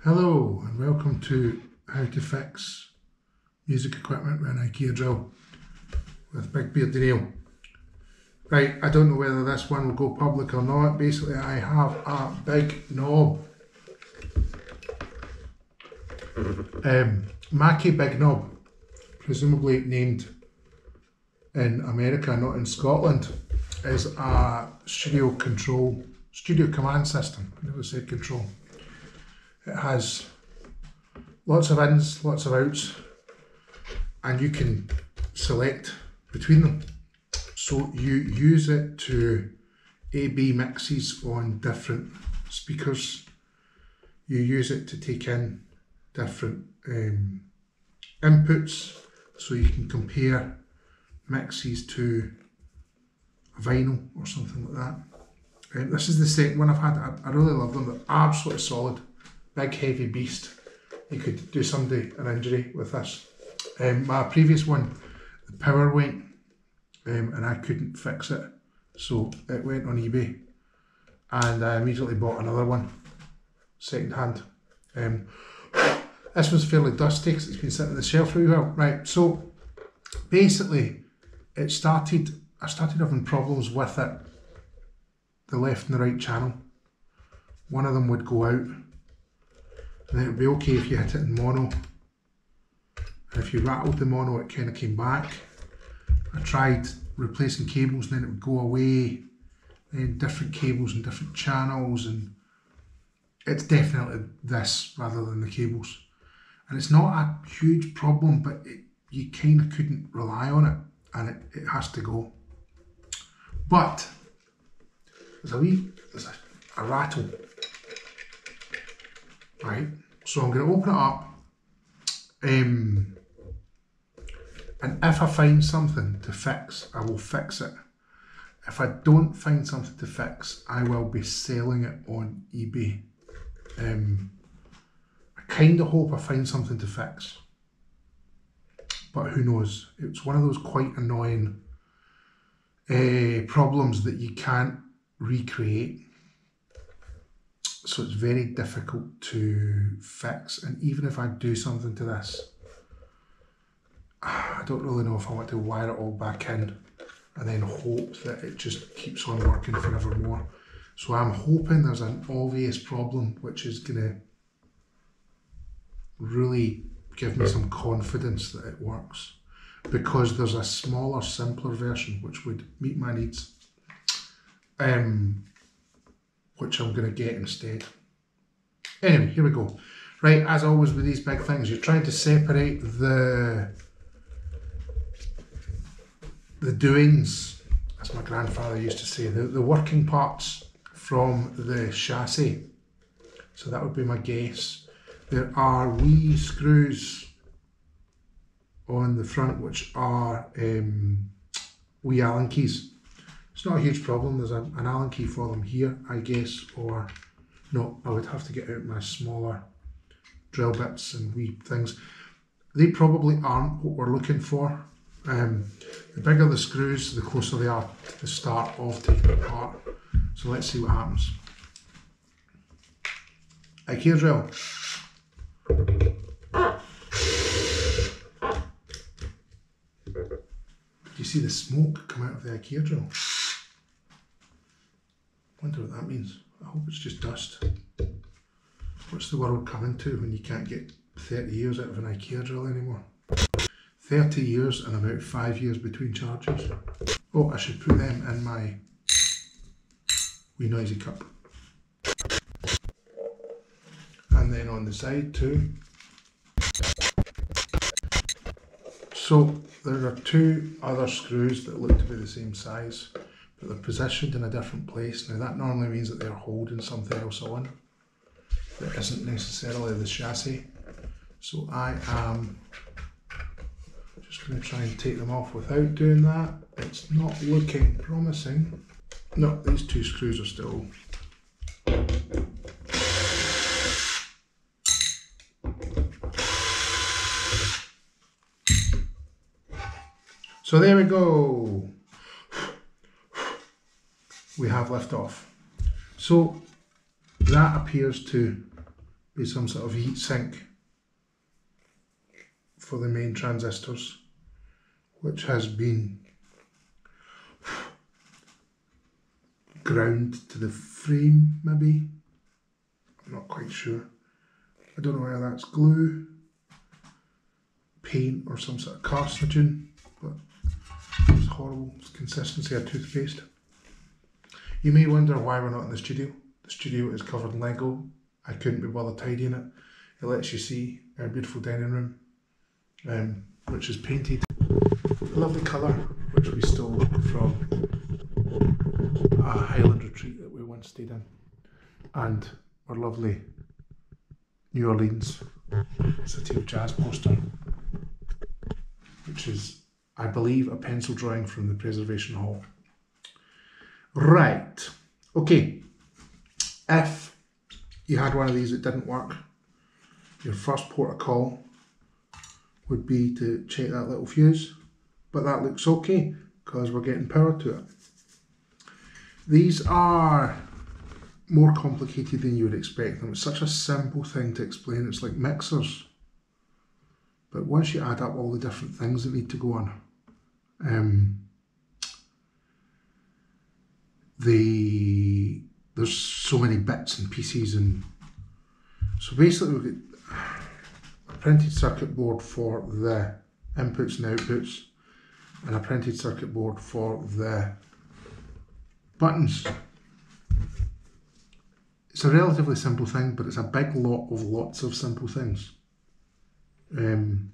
Hello and welcome to how to fix music equipment with an IKEA drill with Big Beardy Neil. Right, I don't know whether this one will go public or not. Basically I have a big knob, Mackie Big Knob, presumably named in America, not in Scotland, is a studio command system. I never said control. It has lots of ins, lots of outs, and you can select between them. So you use it to A/B mixes on different speakers. You use it to take in different inputs, so you can compare mixes to a vinyl or something like that. This is the second one I've had. I really love them. They're absolutely solid. Big heavy beast. You could do somebody an injury with this. My previous one, the power went and I couldn't fix it, so it went on eBay and I immediately bought another one second hand. This was fairly dusty because it's been sitting on the shelf for a while. Right, so basically I started having problems with it, the left and the right channel. One of them would go out, and then it would be okay if you hit it in mono, and if you rattled the mono it kind of came back. I tried replacing cables and then it would go away, then different cables and different channels, and it's definitely this rather than the cables. And it's not a huge problem, but you kind of couldn't rely on it, and it has to go. But there's a rattle. Right, so I'm going to open it up, and if I find something to fix, I will fix it. If I don't find something to fix, I will be selling it on eBay. I kind of hope I find something to fix, but who knows. It's one of those quite annoying problems that you can't recreate. So it's very difficult to fix, and even if I do something to this, I don't really know if I want to wire it all back in and then hope that it just keeps on working forevermore. So I'm hoping there's an obvious problem which is going to really give me some confidence that it works, because there's a smaller, simpler version which would meet my needs, which I'm going to get instead. Anyway, here we go. Right, as always with these big things, you're trying to separate the doings, as my grandfather used to say, the working parts from the chassis. So that would be my guess. There are wee screws on the front which are wee Allen keys. It's not a huge problem. There's an Allen key for them here, I guess, or no, I would have to get out my smaller drill bits and wee things. They probably aren't what we're looking for. The bigger the screws, the closer they are to the start of taking it apart. So let's see what happens. IKEA drill. Do you see the smoke come out of the IKEA drill? Wonder what that means. I hope it's just dust. What's the world coming to when you can't get 30 years out of an IKEA drill anymore? 30 years and about 5 years between charges. Oh, I should put them in my wee noisy cup. And then on the side too. So there are two other screws that look to be the same size, but they're positioned in a different place. Now that normally means that they're holding something else on that isn't necessarily the chassis. So I am just going to try and take them off without doing that. It's not looking promising. No, these two screws are still. So there we go. We have lift off. So that appears to be some sort of heat sink for the main transistors, which has been ground to the frame, maybe. I'm not quite sure. I don't know whether that's glue, paint, or some sort of carcinogen, but it's horrible. It's consistency of toothpaste. You may wonder why we're not in the studio. The studio is covered in Lego. I couldn't be bothered tidying it. It lets you see our beautiful dining room, which is painted a lovely colour, which we stole from a Highland retreat that we once stayed in, and our lovely New Orleans City of Jazz poster, which is, I believe, a pencil drawing from the Preservation Hall. Right, okay, if you had one of these that didn't work, your first port of call would be to check that little fuse, but that looks okay because we're getting power to it. These are more complicated than you would expect them. It's such a simple thing to explain, it's like mixers. But once you add up all the different things that need to go on, there's so many bits and pieces, and so basically we've got a printed circuit board for the inputs and outputs, and a printed circuit board for the buttons. It's a relatively simple thing, but it's a big lot of lots of simple things. I'm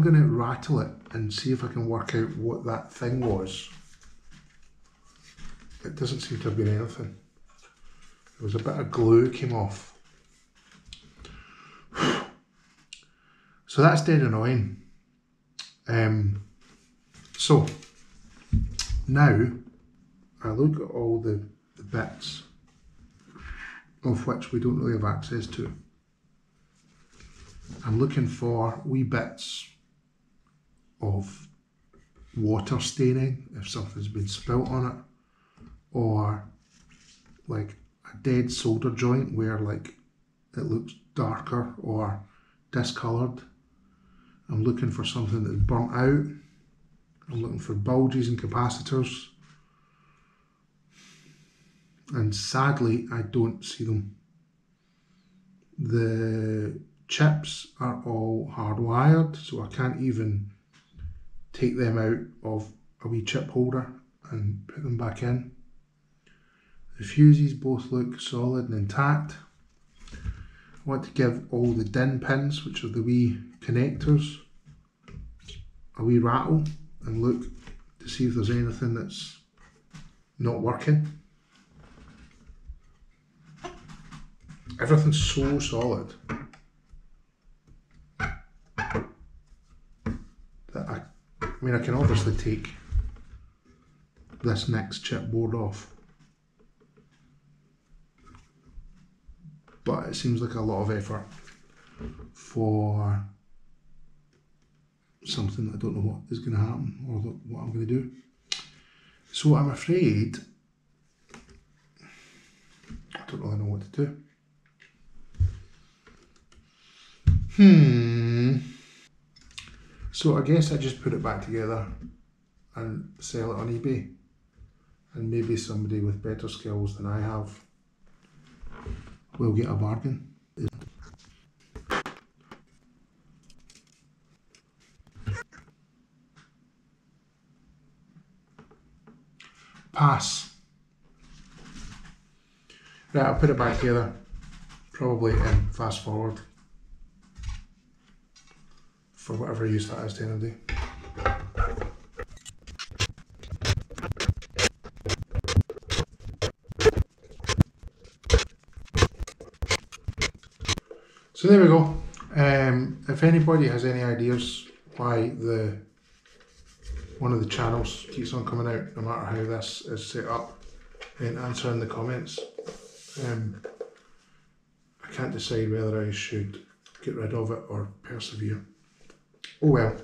going to rattle it and see if I can work out what that thing was. It doesn't seem to have been anything. There was a bit of glue came off. So that's dead annoying. So now I look at all the bits of which we don't really have access to. I'm looking for wee bits of water staining if something's been spilt on it, or like a dead solder joint where like it looks darker or discoloured. I'm looking for something that's burnt out. I'm looking for bulges and capacitors, and sadly I don't see them. The chips are all hardwired, so I can't even take them out of a wee chip holder and put them back in. The fuses both look solid and intact. I want to give all the DIN pins, which are the wee connectors, a wee rattle and look to see if there's anything that's not working. Everything's so solid that I mean I can obviously take this next chipboard off, but it seems like a lot of effort for something that I don't know what is going to happen or what I'm going to do. So I'm afraid I don't really know what to do. So I guess I just put it back together and sell it on eBay, and maybe somebody with better skills than I have will get a bargain. Pass. Right, I'll put it back together, probably in fast forward for whatever use that is to anybody. So there we go. If anybody has any ideas why one of the channels keeps on coming out, no matter how this is set up, then answer in the comments. I can't decide whether I should get rid of it or persevere. Oh well.